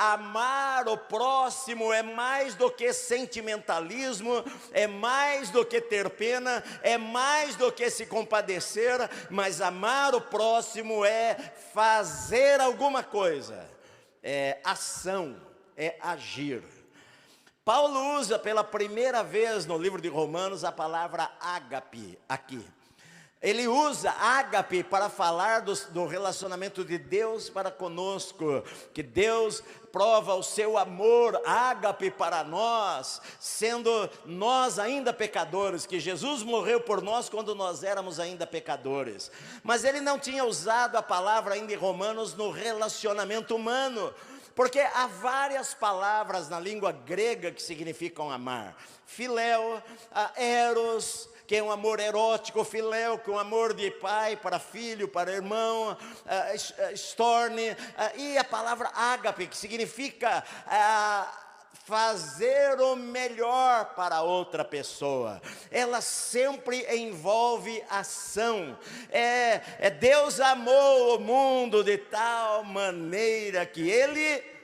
amar o próximo é mais do que sentimentalismo, é mais do que ter pena, é mais do que se compadecer, mas amar o próximo é fazer alguma coisa, é ação, é agir. Paulo usa pela primeira vez no livro de Romanos a palavra ágape aqui. Ele usa ágape para falar do relacionamento de Deus para conosco, que Deus prova o seu amor, ágape para nós, sendo nós ainda pecadores, que Jesus morreu por nós quando nós éramos ainda pecadores. Mas ele não tinha usado a palavra ainda em Romanos no relacionamento humano, porque há várias palavras na língua grega que significam amar. Filéu, eros, que é um amor erótico, filéu, que é um amor de pai para filho, para irmão, storne, e a palavra ágape, que significa fazer o melhor para outra pessoa. Ela sempre envolve ação. Deus amou o mundo de tal maneira que Ele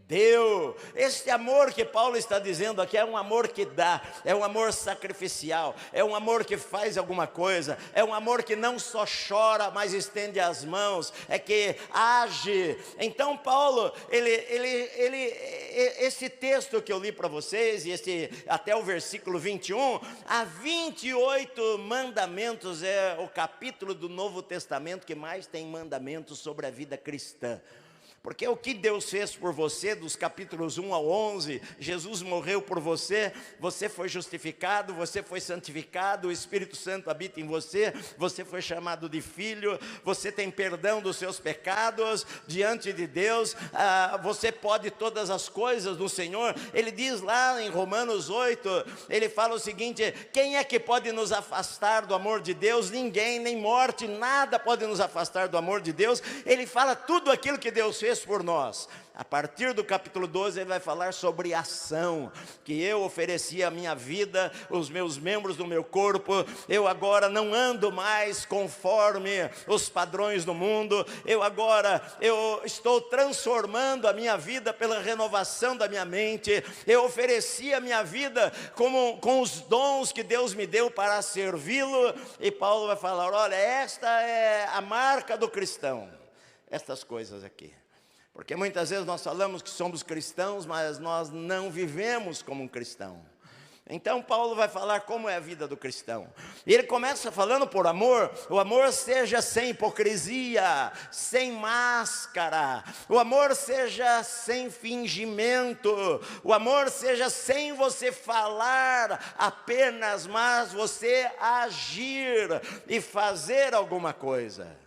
deu. Este amor que Paulo está dizendo aqui é um amor que dá, é um amor sacrificial, é um amor que faz alguma coisa, é um amor que não só chora, mas estende as mãos, é que age. Então Paulo, esse texto que eu li para vocês, e até o versículo 21, há 28 mandamentos, é o capítulo do Novo Testamento que mais tem mandamentos sobre a vida cristã. Porque o que Deus fez por você, dos capítulos 1 ao 11, Jesus morreu por você, você foi justificado, você foi santificado, o Espírito Santo habita em você, você foi chamado de filho, você tem perdão dos seus pecados diante de Deus, você pode todas as coisas do Senhor. Ele diz lá em Romanos 8, ele fala o seguinte: quem é que pode nos afastar do amor de Deus? Ninguém, nem morte, nada pode nos afastar do amor de Deus. Ele fala tudo aquilo que Deus fez por nós. A partir do capítulo 12 ele vai falar sobre ação, que eu ofereci a minha vida, os meus membros do meu corpo, eu agora não ando mais conforme os padrões do mundo, eu estou transformando a minha vida pela renovação da minha mente, eu ofereci a minha vida com os dons que Deus me deu para servi-lo. E Paulo vai falar: olha, esta é a marca do cristão, estas coisas aqui. Porque muitas vezes nós falamos que somos cristãos, mas nós não vivemos como um cristão. Então Paulo vai falar como é a vida do cristão. E ele começa falando por amor. O amor seja sem hipocrisia, sem máscara. O amor seja sem fingimento. O amor seja sem você falar apenas, mas você agir e fazer alguma coisa.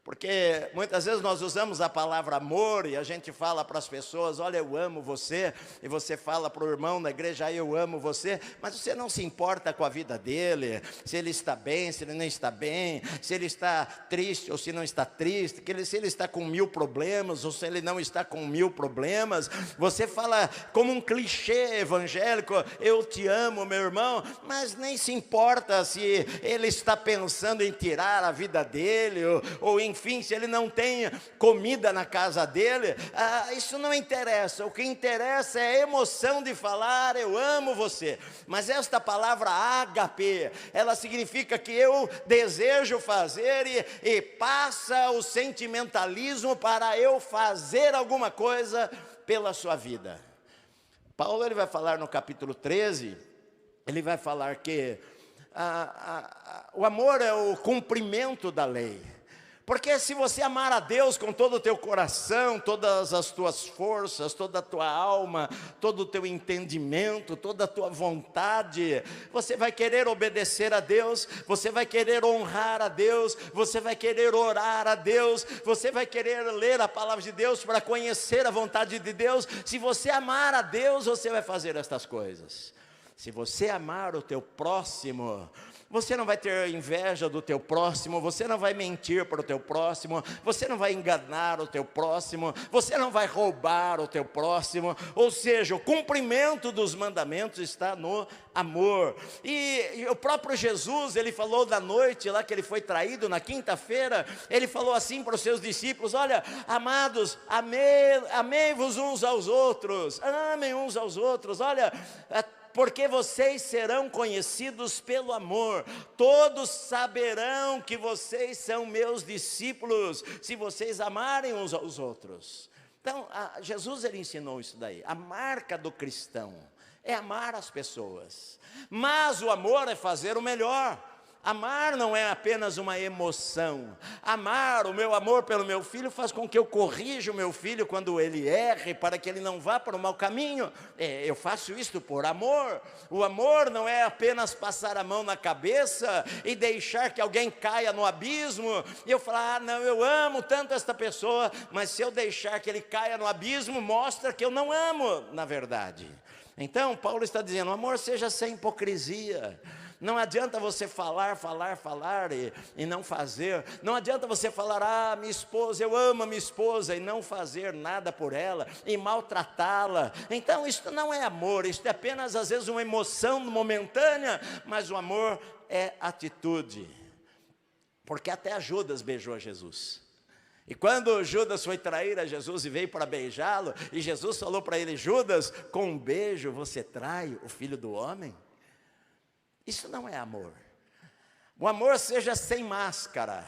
Porque muitas vezes nós usamos a palavra amor e a gente fala para as pessoas: olha, eu amo você. E você fala para o irmão da igreja: eu amo você. Mas você não se importa com a vida dele, se ele está bem, se ele não está bem, se ele está triste ou se não está triste, se ele está com 1000 problemas ou se ele não está com 1000 problemas. Você fala como um clichê evangélico: eu te amo, meu irmão, mas nem se importa se ele está pensando em tirar a vida dele ou enfim, se ele não tem comida na casa dele. Isso não interessa. O que interessa é a emoção de falar: eu amo você. Mas esta palavra ágape, ela significa que eu desejo fazer e passa o sentimentalismo para eu fazer alguma coisa pela sua vida. Paulo, ele vai falar no capítulo 13, ele vai falar que o amor é o cumprimento da lei. Porque se você amar a Deus com todo o teu coração, todas as tuas forças, toda a tua alma, todo o teu entendimento, toda a tua vontade, você vai querer obedecer a Deus, você vai querer honrar a Deus, você vai querer orar a Deus, você vai querer ler a palavra de Deus para conhecer a vontade de Deus. Se você amar a Deus, você vai fazer estas coisas. Se você amar o teu próximo, Você não vai ter inveja do teu próximo, você não vai mentir para o teu próximo, você não vai enganar o teu próximo, você não vai roubar o teu próximo. Ou seja, o cumprimento dos mandamentos está no amor. E o próprio Jesus, ele falou da noite lá que ele foi traído, na quinta-feira, ele falou assim para os seus discípulos: olha, amados, amei-vos uns aos outros, amem uns aos outros, olha, porque vocês serão conhecidos pelo amor, todos saberão que vocês são meus discípulos, se vocês amarem uns aos outros. Então, Jesus ele ensinou isso daí. A marca do cristão é amar as pessoas, mas o amor é fazer o melhor. Amar não é apenas uma emoção. Amar, o meu amor pelo meu filho faz com que eu corrija o meu filho quando ele erre, para que ele não vá para o mau caminho. Eu faço isto por amor. O amor não é apenas passar a mão na cabeça e deixar que alguém caia no abismo, e eu falar: não, eu amo tanto esta pessoa, mas se eu deixar que ele caia no abismo, mostra que eu não amo, na verdade. Então, Paulo está dizendo: o amor seja sem hipocrisia. Não adianta você falar e não fazer. Não adianta você falar: minha esposa, eu amo a minha esposa, e não fazer nada por ela, e maltratá-la. Então isto não é amor, isto é apenas às vezes uma emoção momentânea, mas o amor é atitude. Porque até Judas beijou a Jesus. E quando Judas foi trair a Jesus e veio para beijá-lo, e Jesus falou para ele: Judas, com um beijo você trai o Filho do Homem? Isso não é amor. O amor seja sem máscara.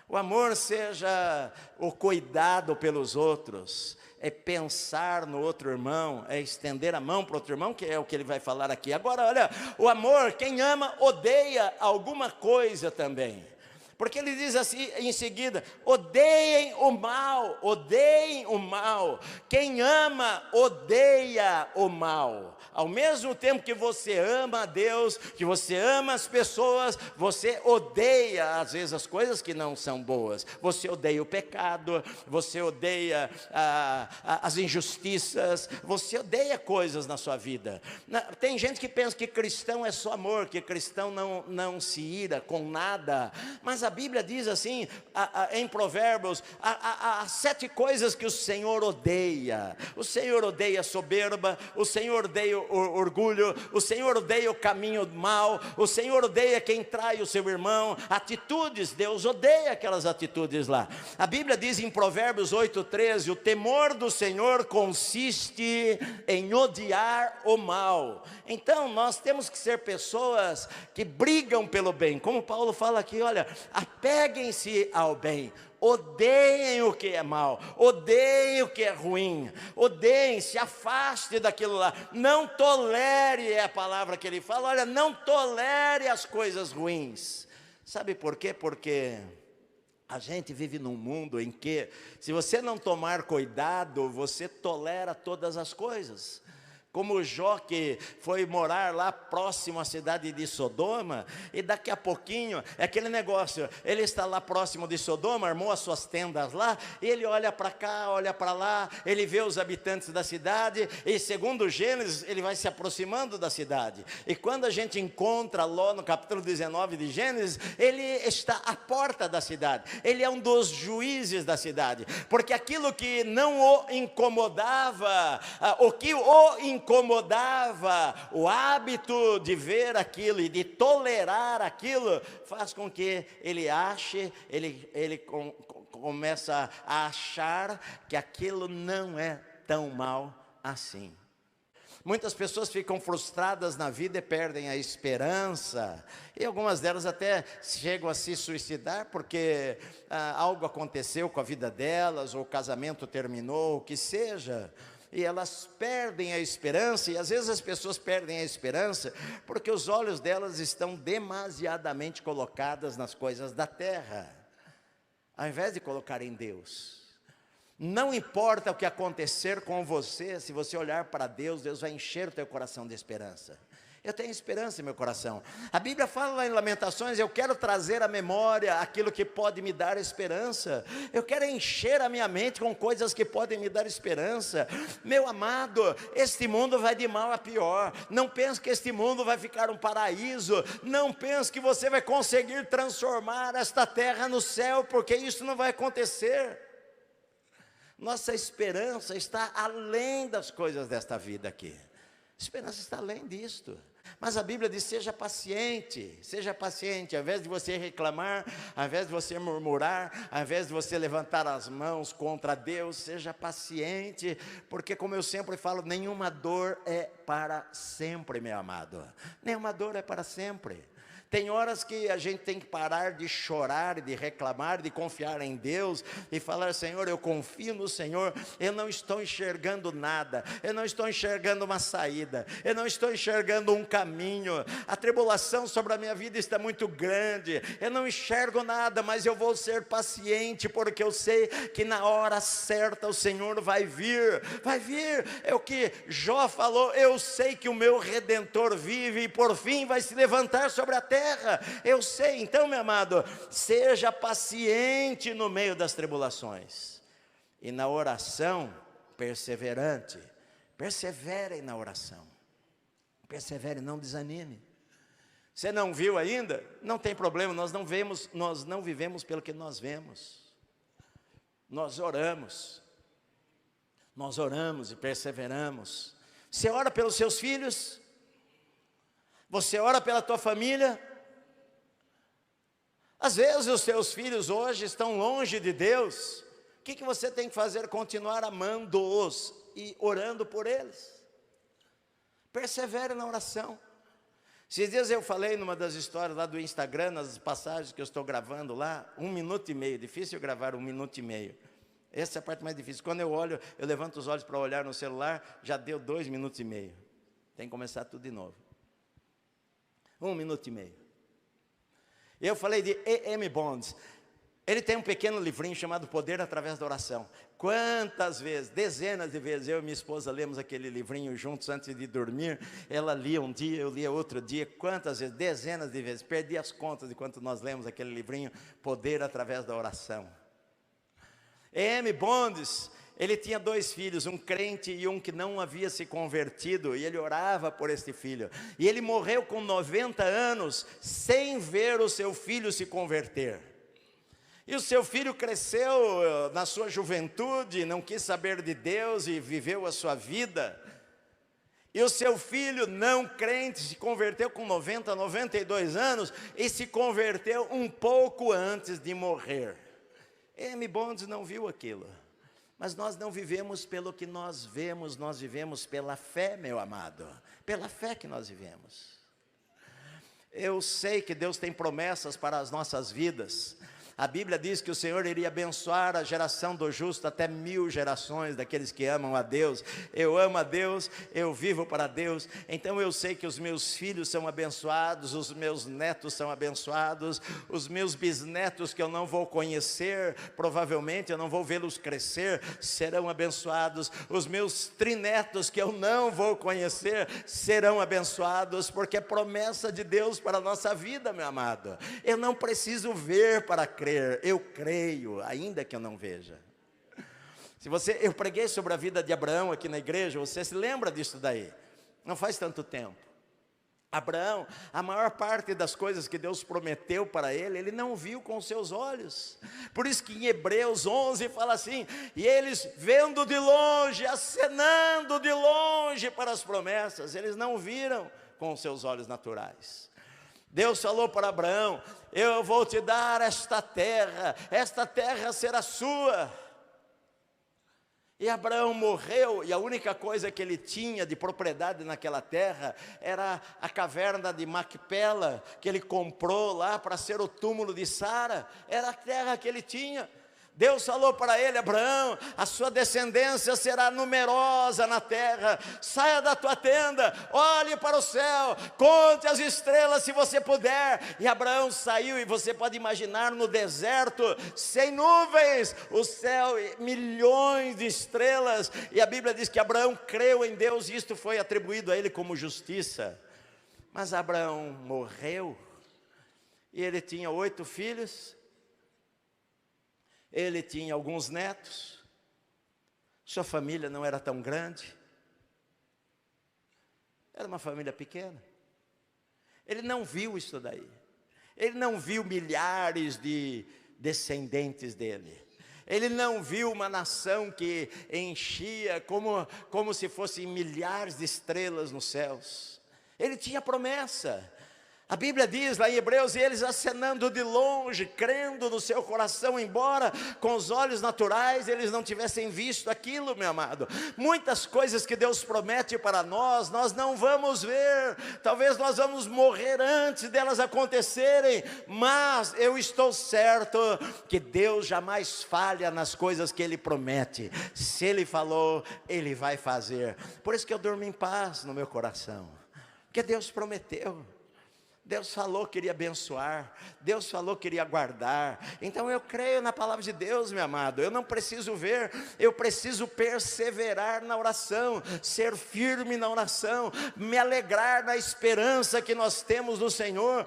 O amor seja o cuidado pelos outros. É pensar no outro irmão, é estender a mão para o outro irmão, que é o que ele vai falar aqui. Agora, olha, o amor, quem ama, odeia alguma coisa também. Porque ele diz assim em seguida: odeiem o mal, odeiem o mal. Quem ama, odeia o mal. Ao mesmo tempo que você ama a Deus, que você ama as pessoas, você odeia às vezes as coisas que não são boas. Você odeia o pecado, você odeia as injustiças, você odeia coisas na sua vida. Tem gente que pensa que cristão é só amor, que cristão não se ira com nada. Mas a Bíblia diz assim, em Provérbios, há 7 coisas que o Senhor odeia. O Senhor odeia a soberba, o Senhor odeia o orgulho, o Senhor odeia o caminho mau, o Senhor odeia quem trai o seu irmão. Atitudes, Deus odeia aquelas atitudes lá. A Bíblia diz em Provérbios 8:13, o temor do Senhor consiste em odiar o mal. Então nós temos que ser pessoas que brigam pelo bem, como Paulo fala aqui, olha, apeguem-se ao bem, odeiem o que é mal, odeiem o que é ruim, odeiem, se afaste daquilo lá, não tolere, é a palavra que ele fala, olha, não tolere as coisas ruins. Sabe por quê? Porque a gente vive num mundo em que, se você não tomar cuidado, você tolera todas as coisas. Como Jó, que foi morar lá próximo à cidade de Sodoma, e daqui a pouquinho, é aquele negócio, ele está lá próximo de Sodoma, armou as suas tendas lá, e ele olha para cá, olha para lá, ele vê os habitantes da cidade, e segundo Gênesis, ele vai se aproximando da cidade, e quando a gente encontra Ló no capítulo 19 de Gênesis, ele está à porta da cidade, ele é um dos juízes da cidade, porque aquilo que não o incomodava, o que o incomodava, o hábito de ver aquilo e de tolerar aquilo, faz com que ele ache, ele começa a achar que aquilo não é tão mal assim. Muitas pessoas ficam frustradas na vida e perdem a esperança, e algumas delas até chegam a se suicidar porque algo aconteceu com a vida delas, ou o casamento terminou, o que seja, e elas perdem a esperança. E às vezes as pessoas perdem a esperança porque os olhos delas estão demasiadamente colocadas nas coisas da terra, ao invés de colocar em Deus. Não importa o que acontecer com você, se você olhar para Deus, Deus vai encher o teu coração de esperança. Eu tenho esperança em meu coração. A Bíblia fala lá em Lamentações, eu quero trazer à memória aquilo que pode me dar esperança. Eu quero encher a minha mente com coisas que podem me dar esperança. Meu amado, este mundo vai de mal a pior. Não pense que este mundo vai ficar um paraíso. Não pense que você vai conseguir transformar esta terra no céu, porque isso não vai acontecer. Nossa esperança está além das coisas desta vida aqui. A esperança está além disto. Mas a Bíblia diz, seja paciente, ao invés de você reclamar, ao invés de você murmurar, ao invés de você levantar as mãos contra Deus, seja paciente, porque como eu sempre falo, nenhuma dor é para sempre, meu amado, nenhuma dor é para sempre. Tem horas que a gente tem que parar de chorar, de reclamar, de confiar em Deus e falar, Senhor, eu confio no Senhor, eu não estou enxergando nada, eu não estou enxergando uma saída, eu não estou enxergando um caminho, a tribulação sobre a minha vida está muito grande, eu não enxergo nada, mas eu vou ser paciente, porque eu sei que na hora certa o Senhor vai vir, é o que Jó falou, eu sei que o meu Redentor vive e por fim vai se levantar sobre a terra. Eu sei, então, meu amado, seja paciente no meio das tribulações, e na oração, perseverante, persevere na oração, persevere, não desanime. Você não viu ainda? Não tem problema, nós não vivemos pelo que nós vemos, nós oramos e perseveramos. Você ora pelos seus filhos? Você ora pela tua família? Às vezes os seus filhos hoje estão longe de Deus. O que você tem que fazer? Continuar amando-os e orando por eles. Persevere na oração. Esses dias eu falei numa das histórias lá do Instagram, nas passagens que eu estou gravando lá, 1 minuto e meio, difícil gravar 1 minuto e meio. Essa é a parte mais difícil. Quando eu olho, eu levanto os olhos para olhar no celular, já deu 2 minutos e meio. Tem que começar tudo de novo. 1 minuto e meio. Eu falei de E.M. Bonds. Ele tem um pequeno livrinho chamado Poder através da Oração. Quantas vezes, dezenas de vezes, eu e minha esposa lemos aquele livrinho juntos antes de dormir. Ela lia um dia, eu lia outro dia. Quantas vezes, dezenas de vezes. Perdi as contas de quanto nós lemos aquele livrinho, Poder através da Oração. E.M. Bonds, ele tinha 2 filhos, um crente e um que não havia se convertido, e ele orava por este filho. E ele morreu com 90 anos, sem ver o seu filho se converter. E o seu filho cresceu na sua juventude, não quis saber de Deus e viveu a sua vida. E o seu filho não crente se converteu com 90, 92 anos, e se converteu um pouco antes de morrer. E.M. Bonds não viu aquilo. Mas nós não vivemos pelo que nós vemos, nós vivemos pela fé, meu amado. Pela fé que nós vivemos. Eu sei que Deus tem promessas para as nossas vidas. A Bíblia diz que o Senhor iria abençoar a geração do justo até 1000 gerações daqueles que amam a Deus. Eu amo a Deus, eu vivo para Deus, então eu sei que os meus filhos são abençoados, os meus netos são abençoados, os meus bisnetos que eu não vou conhecer, provavelmente eu não vou vê-los crescer, serão abençoados. Os meus trinetos que eu não vou conhecer, serão abençoados, porque é promessa de Deus para a nossa vida, meu amado. Eu não preciso ver para crer. Eu creio, ainda que eu não veja. Eu preguei sobre a vida de Abraão aqui na igreja, você se lembra disso daí? Não faz tanto tempo. Abraão, a maior parte das coisas que Deus prometeu para ele, ele não viu com os seus olhos. Por isso que em Hebreus 11 fala assim, e eles vendo de longe, acenando de longe para as promessas, eles não viram com os seus olhos naturais. Deus falou para Abraão, eu vou te dar esta terra será sua. E Abraão morreu, e a única coisa que ele tinha de propriedade naquela terra, era a caverna de Macpela, que ele comprou lá para ser o túmulo de Sara, era a terra que ele tinha. Deus falou para ele, Abraão, a sua descendência será numerosa na terra, saia da tua tenda, olhe para o céu, conte as estrelas se você puder. E Abraão saiu, e você pode imaginar no deserto, sem nuvens, o céu, milhões de estrelas, e a Bíblia diz que Abraão creu em Deus, e isto foi atribuído a ele como justiça. Mas Abraão morreu, e ele tinha 8 filhos, ele tinha alguns netos, sua família não era tão grande, era uma família pequena. Ele não viu isso daí, ele não viu milhares de descendentes dele, ele não viu uma nação que enchia como se fossem milhares de estrelas nos céus. Ele tinha promessa. A Bíblia diz lá em Hebreus, e eles acenando de longe, crendo no seu coração, embora com os olhos naturais eles não tivessem visto aquilo, meu amado. Muitas coisas que Deus promete para nós, nós não vamos ver, talvez nós vamos morrer antes delas acontecerem, mas eu estou certo que Deus jamais falha nas coisas que Ele promete. Se Ele falou, Ele vai fazer. Por isso que eu durmo em paz no meu coração, porque Deus prometeu. Deus falou que iria abençoar, Deus falou que iria guardar. Então eu creio na palavra de Deus, meu amado. Eu não preciso ver, eu preciso perseverar na oração, ser firme na oração, me alegrar na esperança que nós temos no Senhor,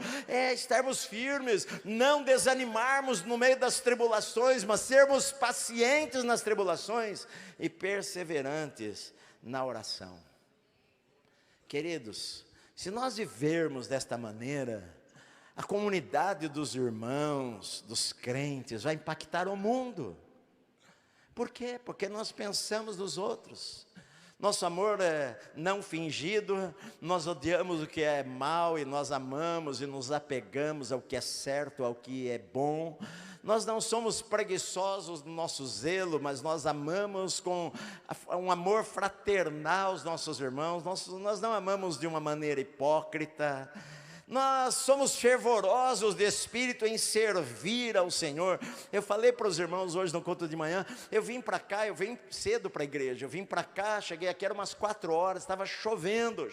estarmos firmes, não desanimarmos no meio das tribulações, mas sermos pacientes nas tribulações e perseverantes na oração. Queridos, se nós vivermos desta maneira, a comunidade dos irmãos, dos crentes, vai impactar o mundo. Por quê? Porque nós pensamos nos outros. Nosso amor é não fingido, nós odiamos o que é mal e nós amamos e nos apegamos ao que é certo, ao que é bom. Nós não somos preguiçosos no nosso zelo, mas nós amamos com um amor fraternal os nossos irmãos. Nós não amamos de uma maneira hipócrita. Nós somos fervorosos de espírito em servir ao Senhor. Eu falei para os irmãos hoje no culto de manhã, eu vim para cá, eu vim cedo para a igreja, eu vim para cá, cheguei aqui, era umas 4 horas, estava chovendo,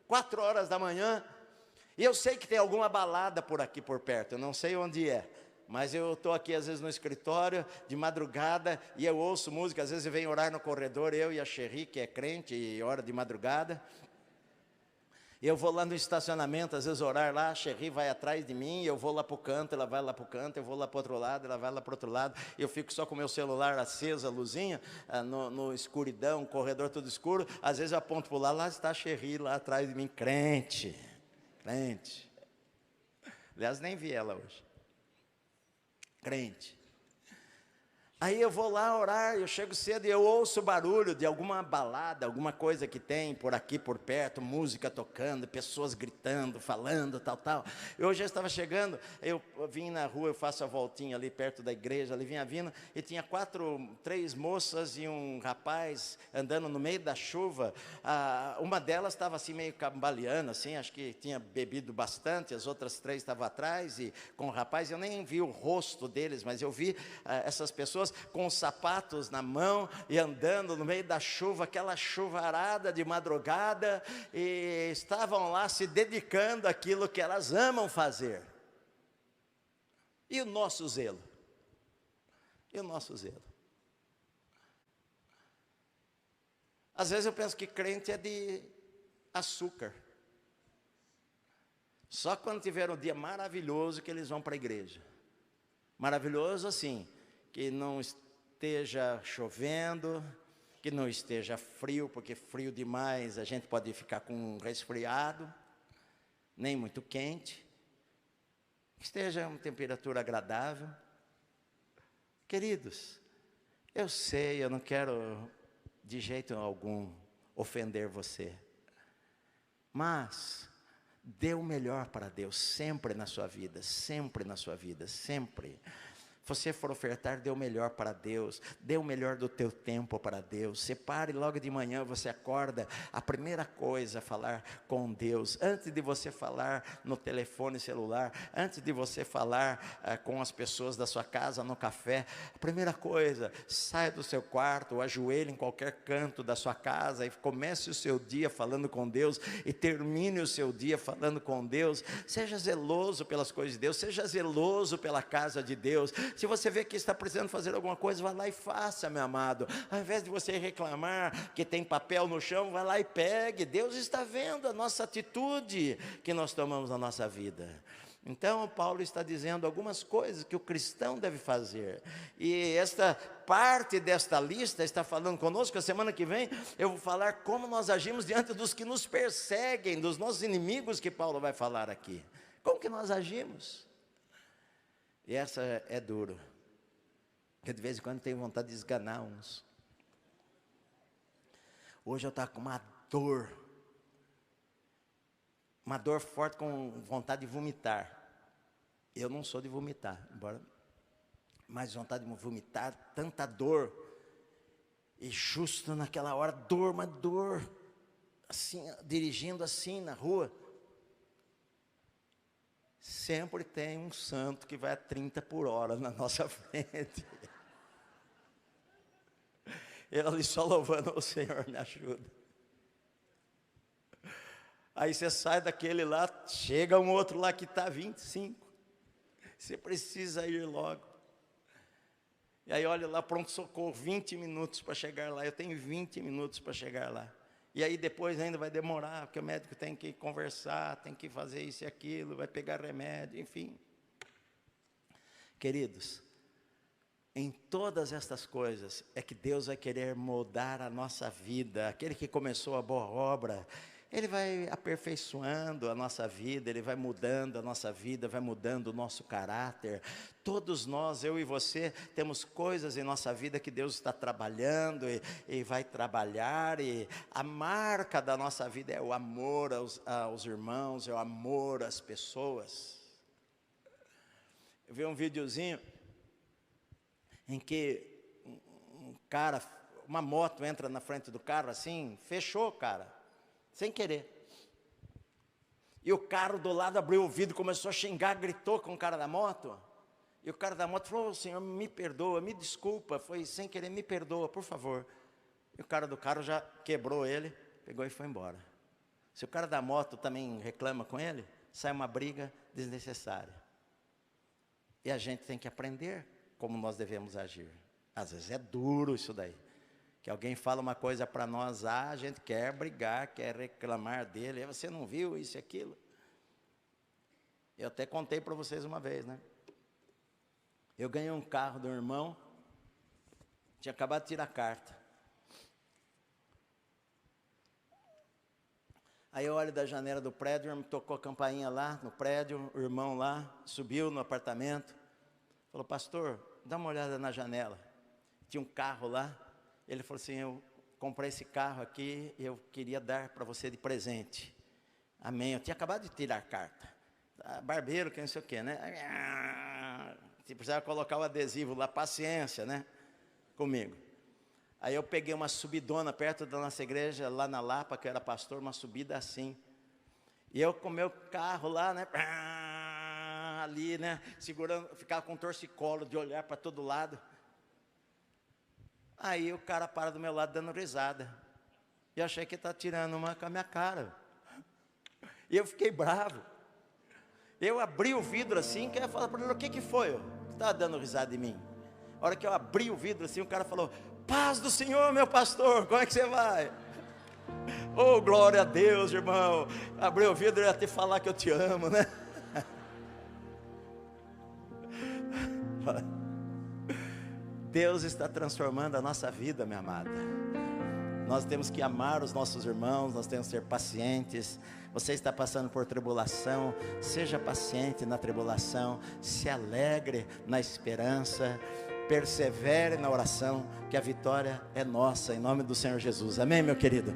4 horas da manhã, e eu sei que tem alguma balada por aqui por perto, eu não sei onde é, mas eu estou aqui às vezes no escritório, de madrugada, e eu ouço música, às vezes eu venho orar no corredor, eu e a Xerri, que é crente, e ora de madrugada. Eu vou lá no estacionamento, às vezes orar lá, a Xerri vai atrás de mim, eu vou lá para o canto, ela vai lá para o canto, eu vou lá para o outro lado, ela vai lá para o outro lado, eu fico só com o meu celular aceso, a luzinha, no escuridão, corredor tudo escuro, às vezes eu aponto para lá está a Xerri lá atrás de mim, crente, aliás nem vi ela hoje, crente. Aí eu vou lá orar, eu chego cedo e eu ouço o barulho de alguma balada, alguma coisa que tem por aqui, por perto, música tocando, pessoas gritando, falando, tal. Eu já estava chegando, eu vim na rua, eu faço a voltinha ali perto da igreja, ali vinha vindo, e tinha 3 moças e um rapaz andando no meio da chuva. Uma delas estava assim meio cambaleando, assim, acho que tinha bebido bastante, as outras 3 estavam atrás, e com o rapaz, eu nem vi o rosto deles, mas eu vi essas pessoas com os sapatos na mão e andando no meio da chuva, aquela chuvarada de madrugada, e estavam lá se dedicando àquilo que elas amam fazer. E o nosso zelo? E o nosso zelo? Às vezes eu penso que crente é de açúcar. Só quando tiver um dia maravilhoso que eles vão para a igreja. Maravilhoso assim, que não esteja chovendo, que não esteja frio, porque frio demais a gente pode ficar com um resfriado, nem muito quente, que esteja uma temperatura agradável. Queridos, eu sei, eu não quero de jeito algum ofender você, mas dê o melhor para Deus sempre na sua vida, sempre na sua vida, sempre. Você for ofertar, dê o melhor para Deus, dê o melhor do teu tempo para Deus, separe logo de manhã, você acorda, a primeira coisa, falar com Deus, antes de você falar no telefone celular, antes de você falar com as pessoas da sua casa, no café, a primeira coisa, saia do seu quarto, ajoelhe em qualquer canto da sua casa, e comece o seu dia falando com Deus, e termine o seu dia falando com Deus. Seja zeloso pelas coisas de Deus, seja zeloso pela casa de Deus. Se você vê que está precisando fazer alguma coisa, vá lá e faça, meu amado. Ao invés de você reclamar que tem papel no chão, vá lá e pegue. Deus está vendo a nossa atitude que nós tomamos na nossa vida. Então, Paulo está dizendo algumas coisas que o cristão deve fazer. E esta parte desta lista está falando conosco. A semana que vem eu vou falar como nós agimos diante dos que nos perseguem, dos nossos inimigos, que Paulo vai falar aqui. Como que nós agimos? E essa é duro. Porque de vez em quando tenho vontade de esganar uns. Hoje eu estava com uma dor forte, com vontade de vomitar. Eu não sou de vomitar, mas vontade de vomitar, tanta dor. E justo naquela hora, uma dor, assim, dirigindo assim na rua. Sempre tem um santo que vai a 30 por hora na nossa frente. Eu ali só louvando o Senhor, me ajuda. Aí você sai daquele lá, chega um outro lá que está 25. Você precisa ir logo. E aí olha lá, pronto-socorro, 20 minutos para chegar lá. Eu tenho 20 minutos para chegar lá. E aí depois ainda vai demorar, porque o médico tem que conversar, tem que fazer isso e aquilo, vai pegar remédio, enfim. Queridos, em todas estas coisas é que Deus vai querer moldar a nossa vida. Aquele que começou a boa obra, Ele vai aperfeiçoando a nossa vida, Ele vai mudando a nossa vida, vai mudando o nosso caráter. Todos nós, eu e você, temos coisas em nossa vida que Deus está trabalhando e vai trabalhar. E a marca da nossa vida é o amor aos irmãos, é o amor às pessoas. Eu vi um videozinho em que um cara, uma moto entra na frente do carro assim, fechou, cara. Sem querer. E o carro do lado abriu o vidro, começou a xingar, gritou com o cara da moto. E o cara da moto falou: Senhor, me perdoa, me desculpa, foi sem querer, me perdoa, por favor. E o cara do carro já quebrou ele, pegou e foi embora. Se o cara da moto também reclama com ele, sai uma briga desnecessária. E a gente tem que aprender como nós devemos agir. Às vezes é duro isso daí. Que alguém fala uma coisa para nós, a gente quer brigar, quer reclamar dele, você não viu isso e aquilo. Eu até contei para vocês uma vez, né? Eu ganhei um carro do irmão, tinha acabado de tirar a carta. Aí eu olho da janela do prédio, o irmão tocou a campainha lá no prédio, o irmão lá, subiu no apartamento, falou: pastor, dá uma olhada na janela. Tinha um carro lá. Ele falou assim: eu comprei esse carro aqui e eu queria dar para você de presente. Amém. Eu tinha acabado de tirar a carta. Barbeiro, que não sei o que, né? Você precisava colocar o adesivo lá, paciência, né? Comigo. Aí eu peguei uma subidona perto da nossa igreja, lá na Lapa, que eu era pastor, uma subida assim. E eu com o meu carro lá, né? Ali, né? Segurando, ficava com torcicolo de olhar para todo lado. Aí o cara para do meu lado dando risada. E eu achei que ele estava tirando uma com a minha cara. E eu fiquei bravo. Eu abri o vidro assim, que eu ia falar para ele: o que foi? Você estava dando risada de mim? A hora que eu abri o vidro assim, o cara falou: paz do Senhor, meu pastor, como é que você vai? Oh, glória a Deus, irmão. Abri o vidro e ia te falar que eu te amo, né? Deus está transformando a nossa vida, minha amada. Nós temos que amar os nossos irmãos, nós temos que ser pacientes. Você está passando por tribulação, seja paciente na tribulação, se alegre na esperança, persevere na oração, que a vitória é nossa, em nome do Senhor Jesus. Amém, meu querido?